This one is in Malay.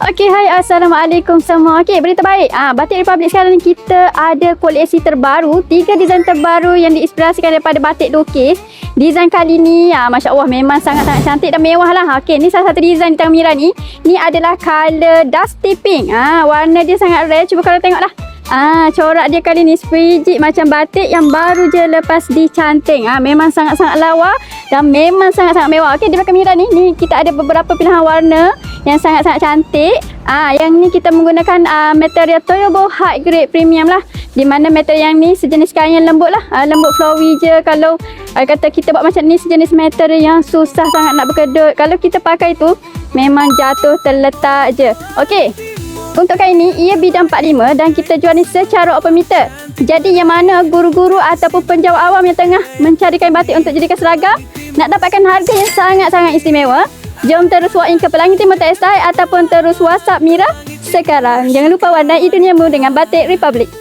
Okey, hai, Assalamualaikum semua. Okey, berita baik. Batik Republic sekarang ni kita ada koleksi terbaru, 3 design terbaru yang diinspirasikan daripada batik lukis. Design kali ni, Masya Allah, memang sangat-sangat cantik dan mewah lah. Okey, ni salah satu design di Taman Mira ni. Ni adalah color dusty pink. Warna dia sangat rare. Cuba korang tengok lah. Corak dia kali ni sepijik macam batik yang baru je lepas dicanting. Memang sangat-sangat lawa dan memang sangat-sangat mewah. Okey, di belakang Mira ni kita ada beberapa pilihan warna yang sangat-sangat cantik. Yang ni kita menggunakan material Toyobo High Grade Premium lah. Di mana material yang ni sejenis kain yang lembut lah. Lembut flowy je. Kalau kata kita buat macam ni, sejenis material yang susah sangat nak berkedut. Kalau kita pakai tu memang jatuh terletak je. Okey. Untuk kain ni, ia bidang 45 dan kita jual ni secara open meter. Jadi yang mana guru-guru ataupun penjawat awam yang tengah mencari kain batik untuk jadikan seragam, nak dapatkan harga yang sangat-sangat istimewa, jom terus walk in ke Pelangi Timur Textile ataupun terus WhatsApp Mira sekarang. Jangan lupa warnai duniamu dengan Batik Republic.